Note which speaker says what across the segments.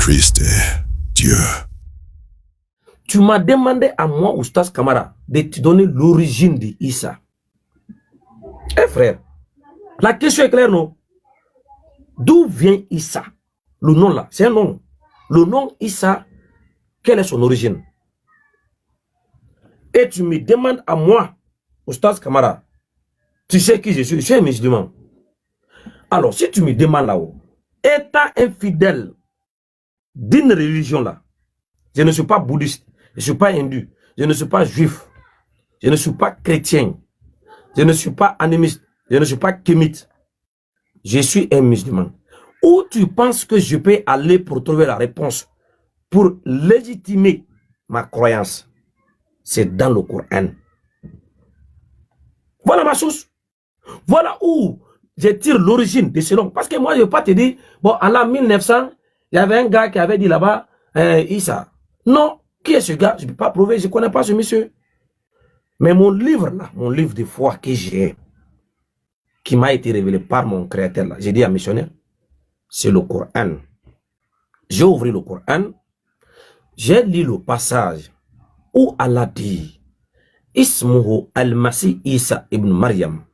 Speaker 1: Christ est Dieu.
Speaker 2: Tu m'as demandé à moi, Oustaz Kamara, de te donner l'origine d'Issa. Eh frère, la question est claire, non? D'où vient Issa? Le nom là, c'est un nom. Le nom Issa, quelle est son origine? Et tu me demandes à moi, Oustaz Kamara, tu sais qui je suis un musulman. Alors, si tu me demandes là-haut, étant infidèle d'une religion là, je ne suis pas bouddhiste, je ne suis pas hindou, je ne suis pas juif, je ne suis pas chrétien, je ne suis pas animiste, je ne suis pas kémite, je suis un musulman. Où tu penses que je peux aller pour trouver la réponse, pour légitimer ma croyance? C'est dans le Coran. Voilà ma source. Voilà où je tire l'origine de ce nom. Parce que moi, je ne vais pas te dire, bon, en l'an 1900, il y avait un gars qui avait dit là-bas, Issa. Non, qui est ce gars? Je ne peux pas prouver, je ne connais pas ce monsieur. Mais mon livre là, mon livre de foi que j'ai, qui m'a été révélé par mon créateur là, j'ai dit à missionnaire, c'est le Coran. J'ai ouvert le Coran, j'ai lu le passage où Allah dit, Ismuhu al-Masih Isa ibn Maryam.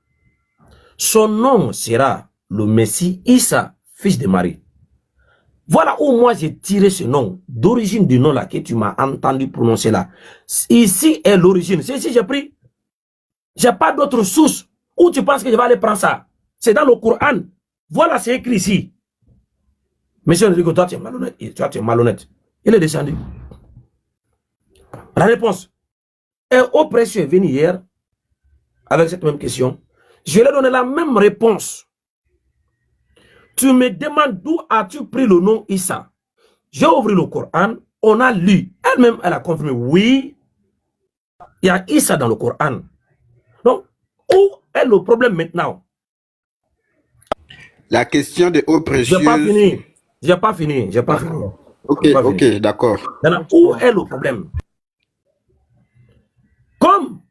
Speaker 2: Son nom sera le Messie Isa, fils de Marie. Voilà où moi j'ai tiré ce nom, d'origine du nom là que tu m'as entendu prononcer là. Ici est l'origine. C'est ici j'ai pris. J'ai pas d'autre source. Où tu penses que je vais aller prendre ça? C'est dans le Coran. Voilà, c'est écrit ici. Monsieur Enrico, toi tu es malhonnête. Toi tu es malhonnête. Il est descendu. La réponse. Et au précieux est venu hier avec cette même question. Je lui ai donné la même réponse. Tu me demandes d'où as-tu pris le nom Issa? J'ai ouvert le Coran, on a lu. Elle-même, elle a confirmé, oui, il y a Issa dans le Coran. Donc, où est le problème maintenant?
Speaker 3: La question des hauts précieux.
Speaker 2: Je n'ai pas fini. J'ai pas fini. J'ai pas fini.
Speaker 3: Ok, d'accord.
Speaker 2: Où est le problème? Comme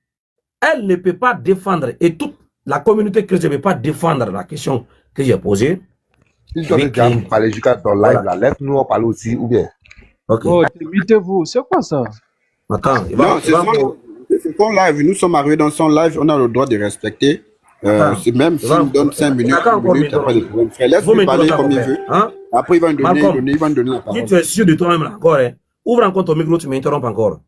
Speaker 2: elle ne peut pas défendre, et toute la communauté chrétienne ne peut pas défendre la question que j'ai posée.
Speaker 4: Si tu as parlé jusqu'à ton live, là, laisse-nous en parler aussi, ou bien.
Speaker 2: Ok.
Speaker 5: Oh, limitez-vous, c'est quoi ça?
Speaker 2: Attends,
Speaker 3: non, c'est son live. Nous sommes arrivés dans son live, on a le droit de respecter. C'est même s'il me donne 5 minutes, 10 minutes, il n'y a pas de problème. Laisse-lui parler comme il veut.
Speaker 2: Hein?
Speaker 3: Après, il va me donner la parole.
Speaker 2: Si tu es sûr de toi-même encore, hein, ouvre encore ton micro, tu m'interromps encore.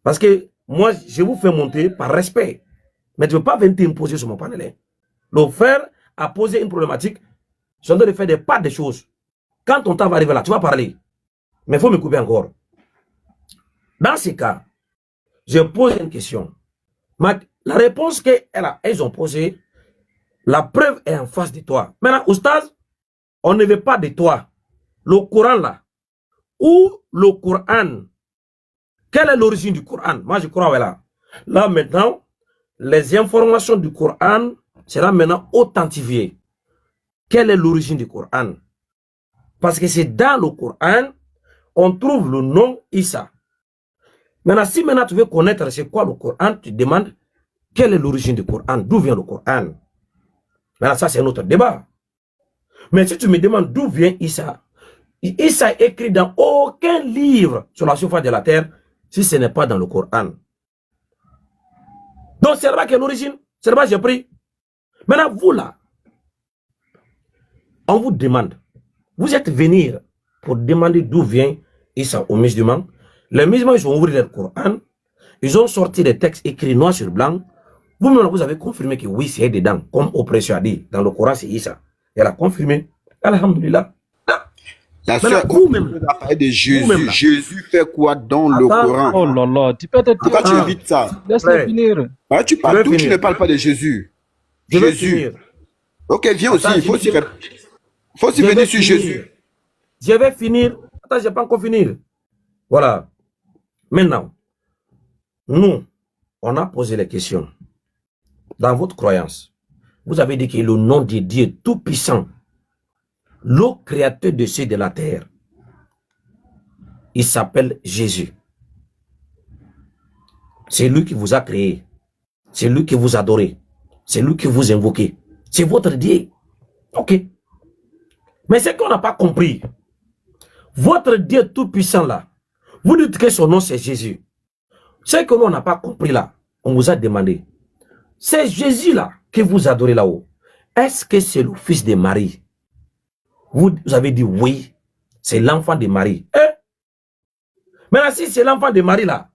Speaker 2: Parce que moi, je vous fais monter par respect. Mais tu ne veux pas venir t'imposer sur mon panel. Hein. Le frère a posé une problématique. Je suis en train de faire des pas des choses. Quand ton temps va arriver là, tu vas parler. Mais il faut me couper encore. Dans ce cas, je pose une question. La réponse qu'elles ont posée, la preuve est en face de toi. Maintenant, Oustaz, on ne veut pas de toi. Le Coran là, ou le Coran, quelle est l'origine du Coran? Moi, je crois, voilà. Là, maintenant, les informations du Coran seront maintenant authentifiées. Quelle est l'origine du Coran? Parce que c'est dans le Coran, on trouve le nom Issa. Maintenant, si maintenant tu veux connaître c'est quoi le Coran, tu demandes quelle est l'origine du Coran, d'où vient le Coran. Maintenant, ça c'est un autre débat. Mais si tu me demandes d'où vient Issa, Issa est écrit dans aucun livre sur la surface de la terre si ce n'est pas dans le Coran. Donc c'est là-bas qu'il y a l'origine, c'est là-bas que j'ai pris. Maintenant, vous là, on vous demande, vous êtes venus pour demander d'où vient Issa aux musulmans. Les musulmans, ils ont ouvert le Coran, ils ont sorti des textes écrits noir sur blanc. Vous-même, vous avez confirmé que oui, c'est dedans, comme Oppression a dit. Dans le Coran, c'est Issa. Elle a confirmé. Alhamdulillah.
Speaker 3: La soeur, vous-même, a parlé de Jésus. Jésus fait quoi dans le Coran?
Speaker 5: Oh là là, tu peux te
Speaker 3: pourquoi tu évites ça?
Speaker 5: Laisse-le finir.
Speaker 3: Ah, tu parles tout, tu ne parles pas de Jésus. Jésus. Ok, viens aussi, il faut aussi venir sur Jésus.
Speaker 2: Je vais finir. Attends, je n'ai pas encore fini. Voilà. Maintenant, nous, on a posé les questions. Dans votre croyance, vous avez dit que le nom de Dieu Tout-Puissant, le Créateur de cieux et de la terre, il s'appelle Jésus. C'est lui qui vous a créé. C'est lui qui vous adorez. C'est lui qui vous invoquez. C'est votre Dieu. Ok. Mais c'est qu'on n'a pas compris. Votre Dieu tout-puissant là, vous dites que son nom c'est Jésus. Ce que l'on n'a pas compris là, on vous a demandé. C'est Jésus là que vous adorez là-haut. Est-ce que c'est le fils de Marie? Vous avez dit oui, c'est l'enfant de Marie. Maintenant, si c'est l'enfant de Marie là,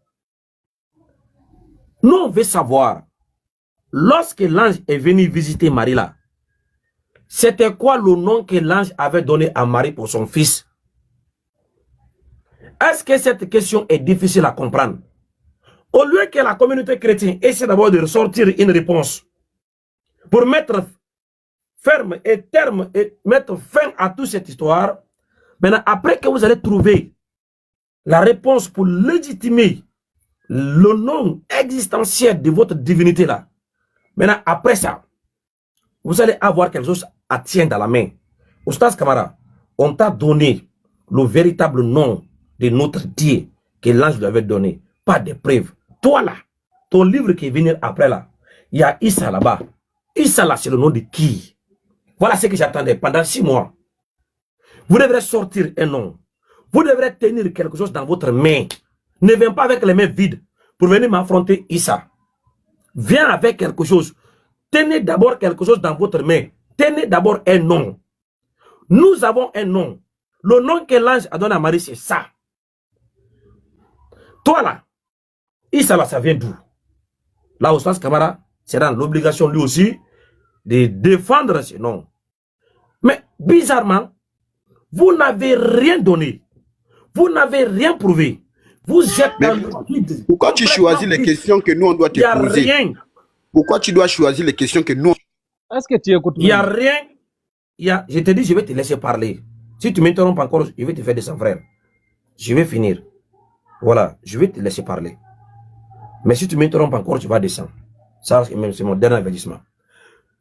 Speaker 2: nous on veut savoir, lorsque l'ange est venu visiter Marie là, c'était quoi le nom que l'ange avait donné à Marie pour son fils? Est-ce que cette question est difficile à comprendre? Au lieu que la communauté chrétienne essaie d'abord de ressortir une réponse pour mettre ferme et terme et mettre fin à toute cette histoire, maintenant, après que vous allez trouver la réponse pour légitimer le nom existentiel de votre divinité là, maintenant, après ça, vous allez avoir quelque chose à tenir dans la main. Oustaz Kamara, on t'a donné le véritable nom de notre Dieu que l'ange lui avait donné. Pas de preuves. Toi là, ton livre qui est venu après là, il y a Issa là-bas. Issa là, c'est le nom de qui? Voilà ce que j'attendais pendant 6 mois. Vous devrez sortir un nom. Vous devrez tenir quelque chose dans votre main. Ne viens pas avec les mains vides pour venir m'affronter Issa. Viens avec quelque chose. Tenez d'abord quelque chose dans votre main. Tenez d'abord un nom. Nous avons un nom. Le nom que l'ange a donné à Marie, c'est ça. Toi là, Issa là, ça vient d'où? Là, Oustaz Kamara, c'est dans l'obligation lui aussi de défendre ce nom. Mais bizarrement, vous n'avez rien donné. Vous n'avez rien prouvé. Vous êtes dans le vide.
Speaker 3: Pourquoi tu choisis les questions que nous on doit te poser?
Speaker 2: Il n'y a rien.
Speaker 3: Pourquoi tu dois choisir les questions que nous...
Speaker 5: Est-ce que tu écoutes?
Speaker 2: Il n'y a rien. Je te dis, je vais te laisser parler. Si tu m'interromps encore, je vais te faire des sans frères. Je vais finir. Voilà, je vais te laisser parler. Mais si tu m'interromps encore, tu vas descendre. Ça, c'est mon dernier avertissement.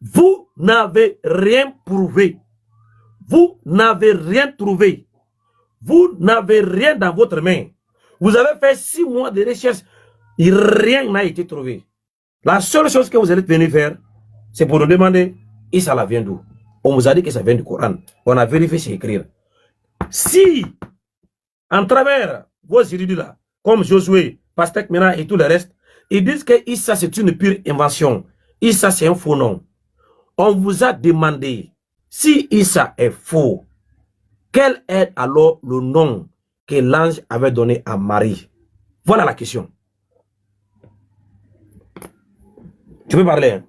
Speaker 2: Vous n'avez rien prouvé. Vous n'avez rien trouvé. Vous n'avez rien dans votre main. Vous avez fait 6 mois de recherche. Et rien n'a été trouvé. La seule chose que vous allez venir faire, c'est pour nous demander, et ça vient d'où? On vous a dit que ça vient du Coran. On a vérifié, c'est écrire. Si, en travers vos érudits là, comme Josué, Pasteur Mena et tout le reste, ils disent que Issa c'est une pure invention. Issa c'est un faux nom. On vous a demandé, si Issa est faux, quel est alors le nom que l'ange avait donné à Marie? Voilà la question. Tu peux parler?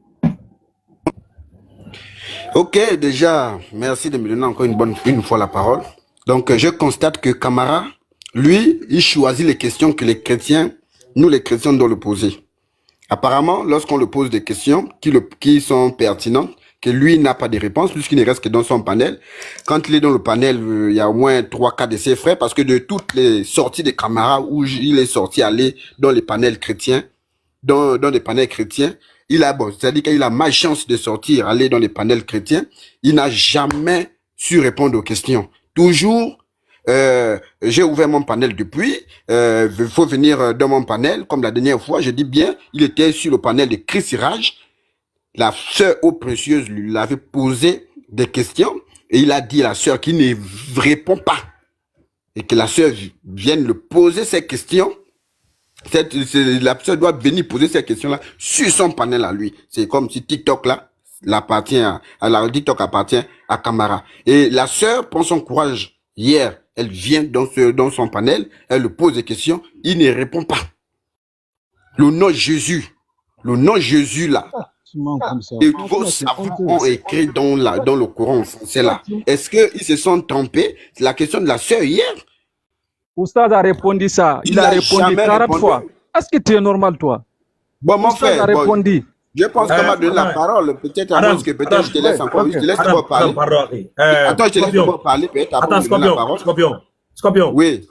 Speaker 3: Ok, déjà, merci de me donner encore une fois la parole. Donc, je constate que Kamara, lui, il choisit les questions que les chrétiens, nous les chrétiens, doivent le poser. Apparemment, lorsqu'on le pose des questions qui sont pertinentes, que lui n'a pas de réponse, puisqu'il ne reste que dans son panel. Quand il est dans le panel, il y a au moins 3-4 de ses frères, parce que de toutes les sorties de Kamara, où il est sorti aller dans les panels chrétiens, dans des panels chrétiens, c'est-à-dire qu'il a malchance de sortir, aller dans les panels chrétiens, il n'a jamais su répondre aux questions. Toujours, j'ai ouvert mon panel depuis, il faut venir dans mon panel, comme la dernière fois, je dis bien, il était sur le panel de Chris Siraj, la sœur eau précieuse lui avait posé des questions, et il a dit à la sœur qu'il ne répond pas, et que la sœur vienne le poser ces questions. La sœur doit venir poser ces questions-là sur son panel à lui. C'est comme si TikTok là, TikTok appartient à Kamara. Et la sœur prend son courage. Hier, elle vient dans son panel, elle lui pose des questions, il ne répond pas. Le nom Jésus là, et vos savants ont écrit dans le Coran français là. Est-ce qu'ils se sont trompés? C'est la question de la sœur hier.
Speaker 5: Oustaz a répondu ça. Il a répondu 40 fois. Est-ce que tu es normal, toi?
Speaker 3: Bon, mon frère,
Speaker 5: a répondu.
Speaker 3: Je pense qu'on m'a donné la parole. Peut-être à moi que peut-être je te laisse encore. Je te laisse d'abord parler. Attends, je te laisse d'abord parler. Peut-être après je donne la parole.
Speaker 2: Scorpion.
Speaker 3: Oui.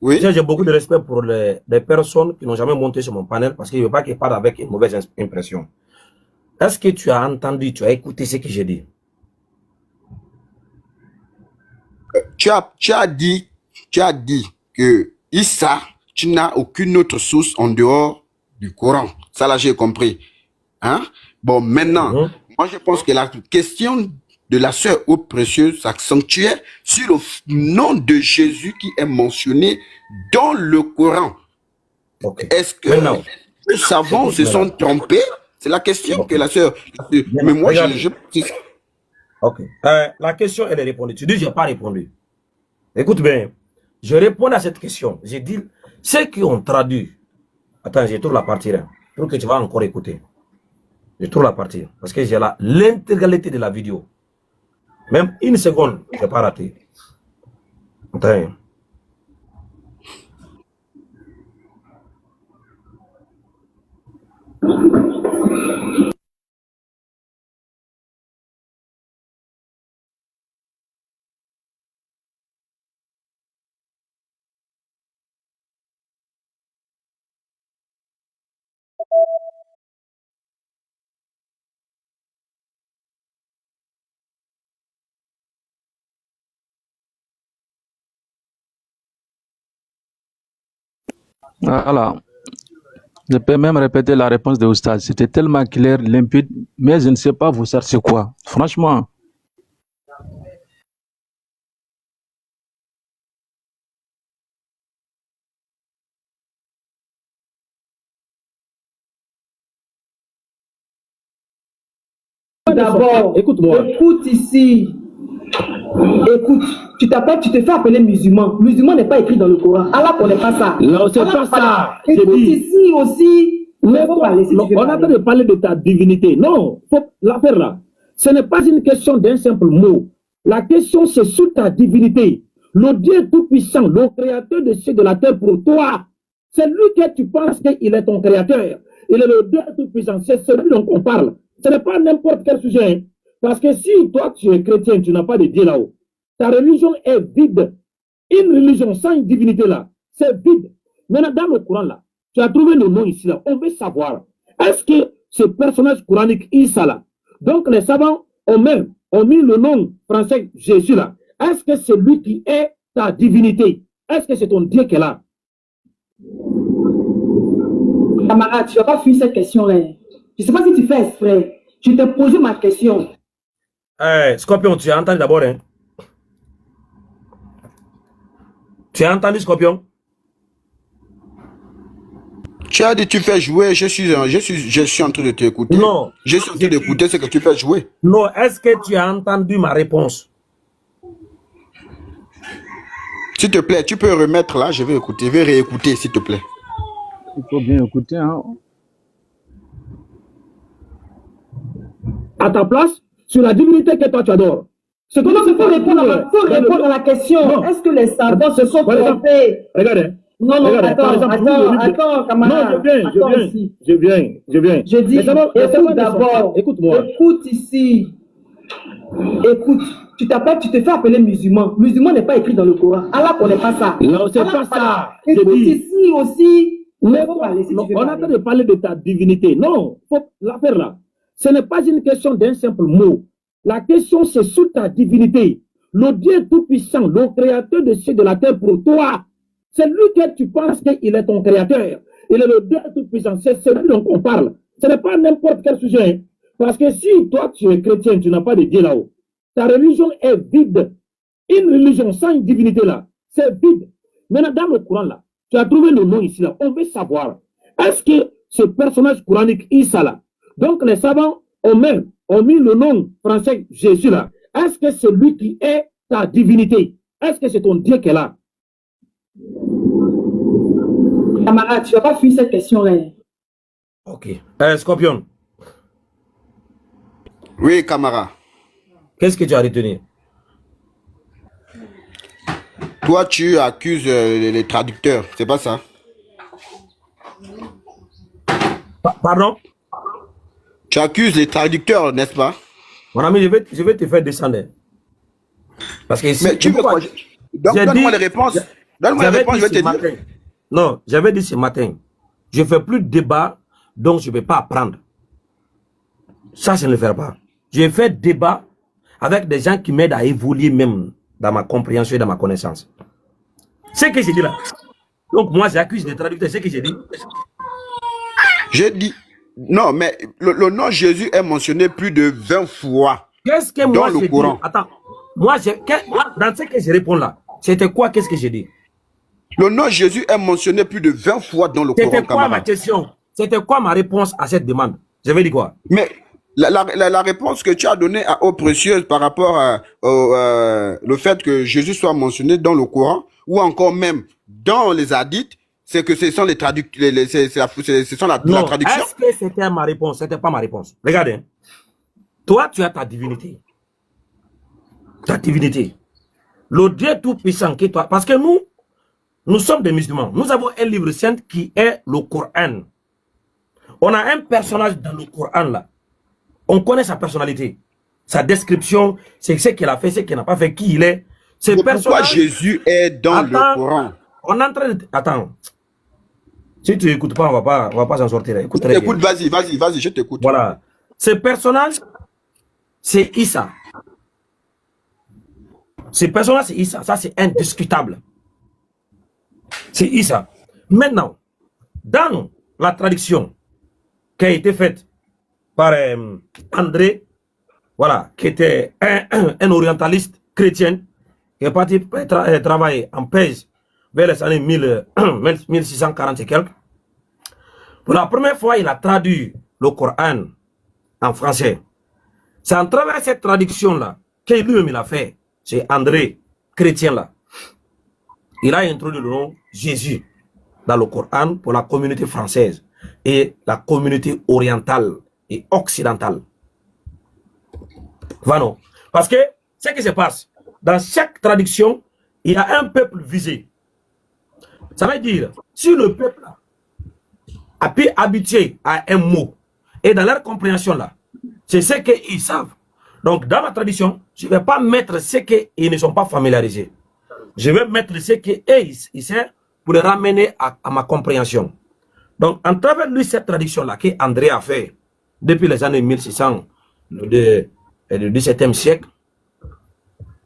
Speaker 2: J'ai beaucoup de respect pour les personnes qui n'ont jamais monté sur mon panel parce qu'il ne veut pas qu'ils parlent avec une mauvaise impression. Est-ce que tu as entendu, tu as écouté ce que j'ai dit?
Speaker 3: Tu as dit que Issa, tu n'as aucune autre source en dehors du Coran. Ça là, j'ai compris. Hein? Bon, maintenant, moi je pense que la question de la sœur haute précieuse s'accentuait sur le nom de Jésus qui est mentionné dans le Coran. Est-ce que les savants se sont trompés? C'est la question que la sœur... Mais moi,
Speaker 2: Ok. La question, elle est répondue. Tu dis, je n'ai pas répondu. Écoute bien. Je réponds à cette question. J'ai dit, ceux qui ont traduit... Attends, je trouve la partie. Pour que tu vas encore écouter. Je trouve la partie. Parce que j'ai l'intégralité de la vidéo. Même une seconde, je n'ai pas raté. Attends.
Speaker 5: Voilà. Je peux même répéter la réponse de Oustaz. C'était tellement clair, limpide, mais je ne sais pas vous cherchez quoi. Franchement.
Speaker 1: D'abord, écoute-moi. Écoute ici. Écoute, tu t'appelles, tu te fais appeler musulman. Musulman n'est pas écrit dans le Coran. Allah ne connaît pas ça.
Speaker 6: Non, c'est pas ça.
Speaker 1: Écoute ici aussi.
Speaker 6: Mais on a pas de parler de ta divinité. Non, l'affaire là, ce n'est pas une question d'un simple mot. La question, c'est sur ta divinité. Le Dieu tout-puissant, le créateur de cieux de la terre pour toi. C'est lui que tu penses qu'il est ton créateur. Il est le Dieu tout-puissant. C'est celui dont on parle. Ce n'est pas n'importe quel sujet. Hein. Parce que si toi, tu es chrétien, tu n'as pas de Dieu là-haut. Ta religion est vide. Une religion sans une divinité là, c'est vide. Maintenant, dans le Coran là, tu as trouvé le nom ici là. On veut savoir, est-ce que ce personnage coranique Issa là, donc les savants ont mis le nom français Jésus là, est-ce que c'est lui qui est ta divinité? Est-ce que c'est ton Dieu qu'elle a?
Speaker 1: Camarade, tu n'as pas fui cette question-là. Je ne sais pas si tu fais exprès. Je t'ai posé ma question.
Speaker 2: Scorpion, tu as entendu d'abord, hein? Tu as entendu, Scorpion?
Speaker 3: Tu as dit tu fais jouer, je suis en train de t'écouter.
Speaker 2: Non.
Speaker 3: Je suis en train d'écouter ce que tu fais jouer.
Speaker 2: Non, est-ce que tu as entendu ma réponse?
Speaker 3: S'il te plaît, tu peux remettre là, je vais écouter, je vais réécouter, s'il te plaît.
Speaker 5: Il faut bien écouter, hein.
Speaker 6: À ta place, sur la divinité que toi tu adores.
Speaker 1: Il faut répondre à la question. Est-ce que les savants se sont trompés?
Speaker 6: Regarde.
Speaker 1: Non, attends, camarade.
Speaker 6: Non, je viens.
Speaker 1: Je dis, écoute d'abord.
Speaker 6: Écoute-moi.
Speaker 1: Écoute ici. Écoute, tu t'appelles, tu te fais appeler musulman. Musulman n'est pas écrit dans le Coran. Allah ne connaît pas ça.
Speaker 6: Non, c'est pas ça.
Speaker 1: Écoute ici aussi.
Speaker 6: Mais on a pas de parler de ta divinité. Non, l'affaire là, ce n'est pas une question d'un simple mot. La question, c'est sur ta divinité. Le Dieu tout-puissant, le créateur de cieux de la terre pour toi. C'est lui que tu penses qu'il est ton créateur. Il est le Dieu tout-puissant. C'est celui dont on parle. Ce n'est pas n'importe quel sujet. Hein. Parce que si toi, tu es chrétien, tu n'as pas de Dieu là-haut. Ta religion est vide. Une religion sans une divinité là, c'est vide. Maintenant, dans le Coran là, tu as trouvé le nom ici là. On veut savoir, est-ce que ce personnage coranique Issa là, donc les savants ont mis le nom français Jésus là, est-ce que c'est lui qui est ta divinité? Est-ce que c'est ton Dieu qu'elle a?
Speaker 1: Camarade, tu n'as pas fui cette question-là.
Speaker 2: Ok. Scorpion.
Speaker 3: Oui, camarade.
Speaker 2: Qu'est-ce que tu as retenu?
Speaker 3: Toi, tu accuses les traducteurs, c'est pas ça?
Speaker 2: Pardon?
Speaker 3: Tu accuses les traducteurs, n'est-ce pas?
Speaker 2: Mon ami, je vais te faire descendre. Parce que ici,
Speaker 3: mais tu veux quoi? Donne-moi les réponses. Donne-moi les réponses, je vais te dire.
Speaker 2: Non, j'avais dit ce matin, je ne fais plus de débat, donc je ne vais pas apprendre. Ça, je ne le ferai pas. Je fais débat avec des gens qui m'aident à évoluer même dans ma compréhension et dans ma connaissance. C'est ce que j'ai dit là. Donc moi, j'accuse des traducteurs. C'est ce que j'ai dit.
Speaker 3: J'ai dit, non, mais le nom Jésus est mentionné plus de 20 fois
Speaker 2: Qu'est-ce que
Speaker 3: dans
Speaker 2: moi
Speaker 3: le
Speaker 2: j'ai dit?
Speaker 3: Coran.
Speaker 2: Attends, moi, dans ce que je réponds là, c'était quoi? Qu'est-ce que j'ai dit?
Speaker 3: Le nom Jésus est mentionné plus de 20 fois dans le Coran,
Speaker 2: C'était quoi ma
Speaker 3: camarade.
Speaker 2: question? C'était quoi ma réponse à cette demande? Je vais dire quoi?
Speaker 3: Mais la réponse que tu as donnée à Eau Précieuse par rapport le fait que Jésus soit mentionné dans le Coran, ou encore même dans les hadiths, c'est que ce sont les traductions, ce sont la traduction.
Speaker 2: Est-ce que c'était ma réponse? C'était pas ma réponse. Regardez, hein. Toi, tu as ta divinité. Ta divinité. Le Dieu Tout-Puissant qui est toi. Parce que nous sommes des musulmans. Nous avons un livre saint qui est le Coran. On a un personnage dans le Coran là. On connaît sa personnalité, sa description, c'est ce qu'il a fait, ce qu'il n'a pas fait, qui il est.
Speaker 3: Pourquoi Jésus est dans le Coran?
Speaker 2: On est en train de... Attends. Si tu n'écoutes pas, on va pas s'en sortir. Écoute,
Speaker 3: vas-y, je t'écoute.
Speaker 2: Voilà. Ce personnage, c'est Issa. Ce personnage, c'est Issa. Ça, c'est indiscutable. C'est Issa. Maintenant, dans la traduction qui a été faite par André, voilà, qui était un orientaliste chrétien, qui est parti travailler en Pèse vers les années 1640 et quelques. Pour la première fois, il a traduit le Coran en français. C'est en travers cette traduction-là que lui-même il a fait. C'est André, chrétien là. Il a introduit le nom Jésus dans le Coran pour la communauté française et la communauté orientale et occidentale. Voilà. Parce que ce qui se passe, dans chaque traduction, il y a un peuple visé. Ça veut dire, si le peuple a pu habituer à un mot, et dans leur compréhension là, c'est ce qu'ils savent. Donc, dans ma tradition, je ne vais pas mettre ce qu'ils ne sont pas familiarisés. Je vais mettre ce qu'ils savent pour les ramener à ma compréhension. Donc, en travers de cette tradition-là qu'André a fait depuis les années 1600 du XVIIe siècle,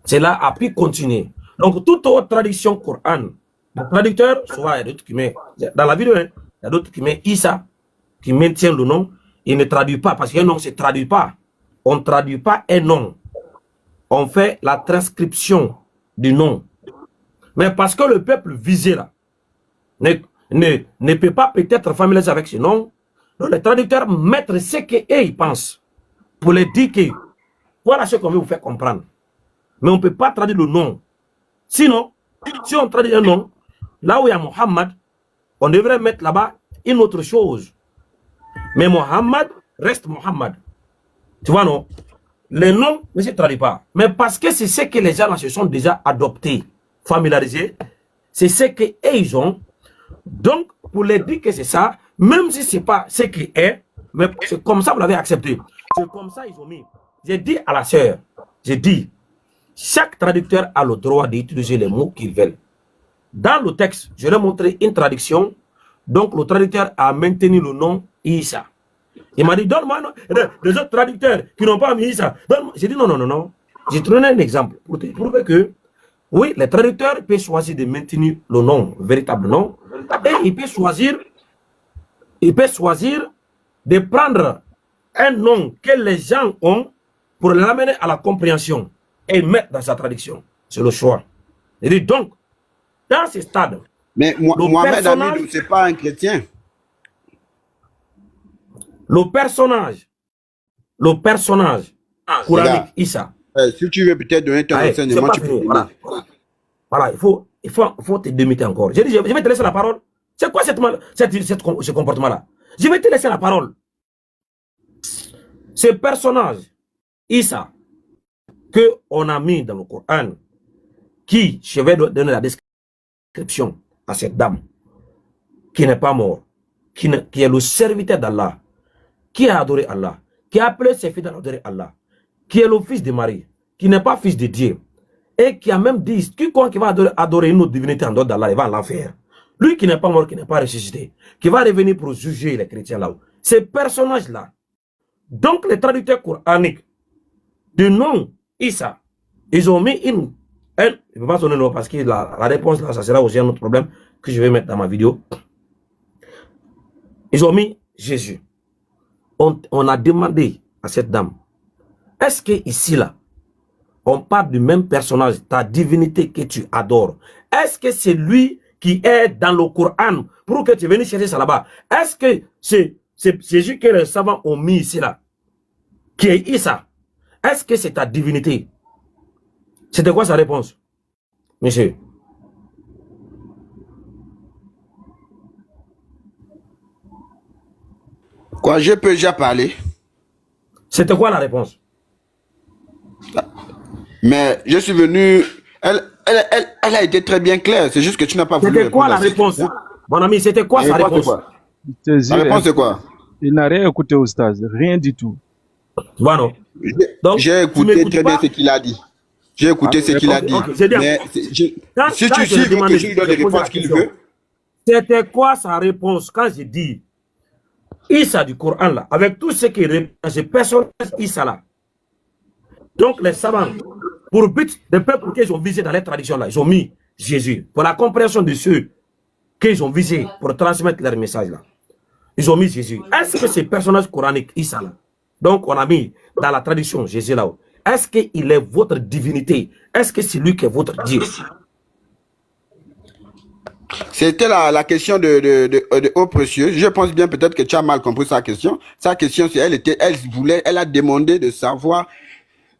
Speaker 2: cela a pu continuer. Donc, toute autre tradition Coran, le traducteur, soit il y a d'autres qui met, dans la vidéo, il y a d'autres qui mettent Issa, qui maintient le nom, il ne traduit pas, parce qu'un nom ne se traduit pas. On ne traduit pas un nom. On fait la transcription du nom. Mais parce que le peuple visé là ne peut pas peut-être familiariser avec ce nom, donc les traducteurs mettent ce qu'ils pensent pour les dire que voilà ce qu'on veut vous faire comprendre. Mais on ne peut pas traduire le nom. Sinon, si on traduit un nom, là où il y a Mohammed, on devrait mettre là-bas une autre chose. Mais Mohammed reste Mohammed. Tu vois, non? Les noms ne se traduisent pas. Mais parce que c'est ce que les gens se sont déjà adoptés, familiarisés, c'est ce qu'ils ont. Donc, pour les dire que c'est ça, même si ce n'est pas ce qui est, mais c'est comme ça vous l'avez accepté. C'est comme ça ils ont mis. J'ai dit à la sœur, j'ai dit, chaque traducteur a le droit d'utiliser les mots qu'il veut. Dans le texte, je vais montrer une traduction. Donc, le traducteur a maintenu le nom Issa. Il m'a dit, donne-moi les autres traducteurs qui n'ont pas mis Issa. J'ai dit, non. J'ai donné un exemple pour te prouver que, oui, les traducteurs peuvent choisir de maintenir le nom, le véritable nom, et il peut choisir de prendre un nom que les gens ont pour l'amener à la compréhension et mettre dans sa traduction. C'est le choix. Il dit donc, dans ce stade,
Speaker 3: mais Mohamed Hamidou, ce n'est pas un chrétien.
Speaker 2: Le personnage coranique, Issa.
Speaker 3: Si tu veux peut-être donner ton enseignement, tu peux.
Speaker 2: Voilà, il faut te démiter encore. J'ai dit, je vais te laisser la parole. C'est quoi ce comportement-là? Je vais te laisser la parole. Ce personnage, Issa, qu'on a mis dans le Coran, qui, je vais donner la description à cette dame, qui n'est pas mort, qui est le serviteur d'Allah, qui a adoré Allah, qui a appelé ses fils à adorer Allah, qui est le fils de Marie, qui n'est pas fils de Dieu, et qui a même dit, quiconque qui va adorer une autre divinité en dehors d'Allah, il va l'enfer. Lui qui n'est pas mort, qui n'est pas ressuscité, qui va revenir pour juger les chrétiens là-haut. Ces personnages-là, donc les traducteurs coraniques, du nom Issa, ils ont mis je ne vais pas donner le nom parce que la réponse là, ça sera aussi un autre problème que je vais mettre dans ma vidéo. Ils ont mis Jésus. On a demandé à cette dame Est-ce que ici, là, on parle du même personnage, ta divinité que tu adores? Est-ce que c'est lui qui est dans le Coran pour que tu viennes chercher ça là-bas? Est-ce que c'est Jésus que les savants ont mis ici, là, qui est Issa? Est-ce que c'est ta divinité? C'était quoi sa réponse, monsieur?
Speaker 3: Quoi, je peux déjà parler?
Speaker 2: C'était quoi la réponse?
Speaker 3: Mais je suis venu... Elle a été très bien claire. C'est juste que tu n'as pas voulu
Speaker 2: C'était quoi la
Speaker 3: répondre à
Speaker 2: réponse?
Speaker 3: cette
Speaker 2: Mon ami, c'était quoi sa réponse?
Speaker 3: La réponse, c'est quoi?
Speaker 5: Il n'a rien écouté au stade, rien du tout.
Speaker 2: Voilà. Donc,
Speaker 3: J'ai écouté très bien ce qu'il a dit. J'ai écouté ce qu'il a dit. Mais si tu suis, il faut que je lui donne les réponses qu'il veut.
Speaker 2: C'était quoi sa réponse quand j'ai dit Issa du Coran là, avec tout ce qui est ce personnage Issa là. Donc les savants, pour but des peuples qu'ils ont visé dans les traditions là, ils ont mis Jésus. Pour la compréhension de ceux qu'ils ont visé pour transmettre leur message là. Ils ont mis Jésus. Est-ce que ces personnages coraniques Issa là, donc on a mis dans la tradition Jésus là, est-ce qu'il est votre divinité? Est-ce que c'est lui qui est votre Dieu?
Speaker 3: C'était la question de Haut Précieux. Je pense bien peut-être que tu as mal compris sa question. Sa question, c'est elle a demandé de savoir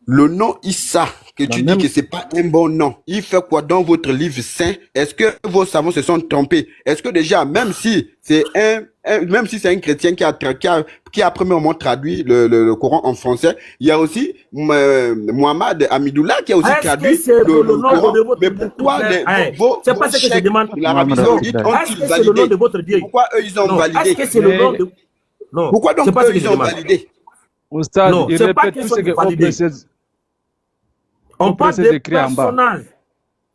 Speaker 3: le nom Issa, que tu dis que c'est pas un bon nom. Il fait quoi dans votre livre saint? Est-ce que vos savants se sont trompés? Est-ce que déjà, même si c'est un chrétien qui a premièrement traduit le Coran en français, il y a aussi Mohamed Amidoullah qui a aussi traduit le Coran. Mais pourquoi
Speaker 2: c'est pas ce que je demande.
Speaker 3: L'Arabie Saoudite ont-ils validé?
Speaker 2: De votre Dieu?
Speaker 3: Pourquoi eux ils ont validé?
Speaker 2: Est-ce que c'est le nom de... Non.
Speaker 3: Pourquoi donc eux ils ont validé?
Speaker 5: Au stade,
Speaker 2: non,
Speaker 5: il répète tout ce que
Speaker 2: on parle de personnages.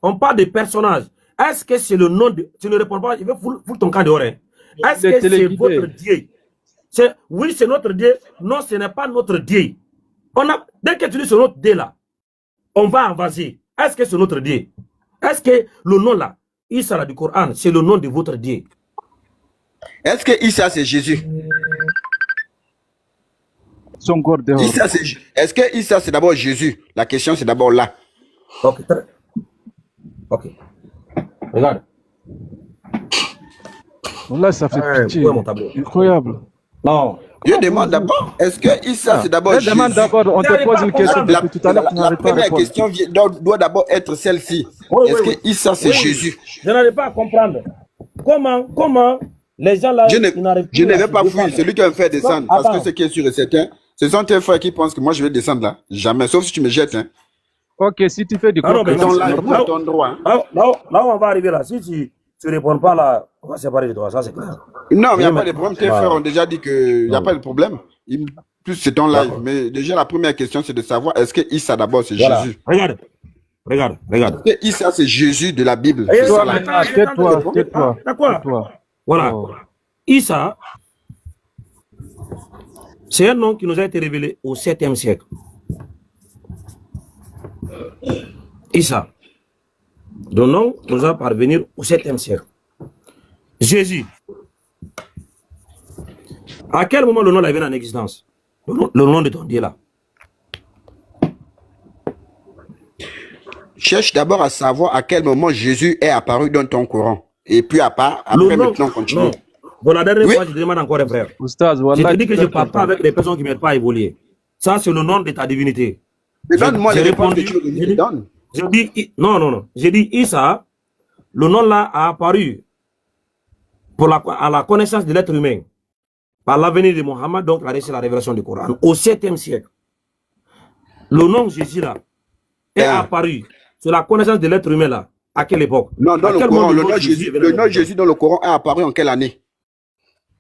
Speaker 2: On parle de personnages. Est-ce que c'est le nom de... Tu ne réponds pas, il va foutre ton camp dehors. Est-ce que c'est votre Dieu? Oui, c'est notre Dieu. Non, ce n'est pas notre Dieu. Dès que tu dis c'est notre Dieu là, on va envaser. Est-ce que c'est notre Dieu? Est-ce que le nom là, Issa du Coran, c'est le nom de votre Dieu?
Speaker 3: Est-ce que Issa c'est Jésus?
Speaker 5: Son corps dehors.
Speaker 3: Est-ce que Issa c'est d'abord Jésus? La question c'est d'abord là.
Speaker 2: Ok. Ok. Regarde.
Speaker 5: Là, ça fait pitié. Incroyable.
Speaker 2: Non.
Speaker 3: Je demande d'abord, est-ce que Issa c'est d'abord Jésus?
Speaker 5: Demande d'abord, on te pose une question depuis tout à l'heure.
Speaker 3: La première question doit d'abord être celle-ci. Est-ce que Issa c'est Jésus?
Speaker 2: Je n'arrive pas à comprendre. Comment les gens là...
Speaker 3: Je ne vais pas fouiller celui qui va me faire descendre. Parce que ce qui est sûr et certain, ce sont tes frères qui pensent que moi je vais descendre là. Jamais, sauf si tu me jettes. Hein.
Speaker 5: Ok, si tu fais du
Speaker 3: là, ton droit.
Speaker 2: Hein. Là, on va arriver là. Si tu ne réponds pas là, on va se séparer de toi. Ça, c'est clair.
Speaker 3: Non, mais il n'y a pas de problème. Tes frères ont déjà dit qu'il n'y a pas de problème. Plus c'est ton live. Mais déjà, la première question, c'est de savoir est-ce que Issa d'abord c'est Jésus?
Speaker 2: Regarde.
Speaker 3: Est-ce que Issa c'est Jésus de la Bible?
Speaker 5: Tais-toi.
Speaker 2: Voilà. Issa, c'est un nom qui nous a été révélé au 7e siècle. Issa. Le nom nous a parvenu au 7e siècle. Jésus. À quel moment le nom est venu en existence? Le nom de ton Dieu là.
Speaker 3: Cherche d'abord à savoir à quel moment Jésus est apparu dans ton Coran. Et puis après maintenant, continue.
Speaker 2: Non. Bon, la dernière fois, je te demande encore un frère.
Speaker 5: Oustaz,
Speaker 2: je te dis que je ne parle pas avec des personnes qui ne m'aident pas à évoluer. Ça, c'est le nom de ta divinité.
Speaker 3: Donne-moi les réponses que tu me donnes.
Speaker 2: Je dis, non. J'ai dit Issa, le nom là a apparu à la connaissance de l'être humain par l'avenir de Mohammed, donc la révélation du Coran, au 7e siècle. Le nom Jésus là est apparu sur la connaissance de l'être humain là. À quelle époque?
Speaker 3: Non, dans le Coran, le nom Jésus dans le Coran est apparu en quelle année?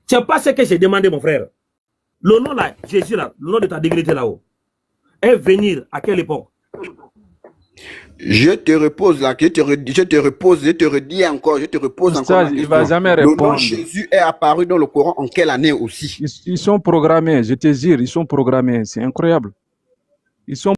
Speaker 2: C'est pas ce que j'ai demandé, mon frère. Le nom là, Jésus là, le nom de ta divinité là-haut, est venir à quelle époque?
Speaker 3: Je te repose là, je te redis encore, je te repose encore.
Speaker 5: Il ne va jamais répondre.
Speaker 3: Le nom Jésus est apparu dans le Coran en quelle année aussi?
Speaker 5: Ils sont programmés, je te jure, ils sont programmés, c'est incroyable. Ils sont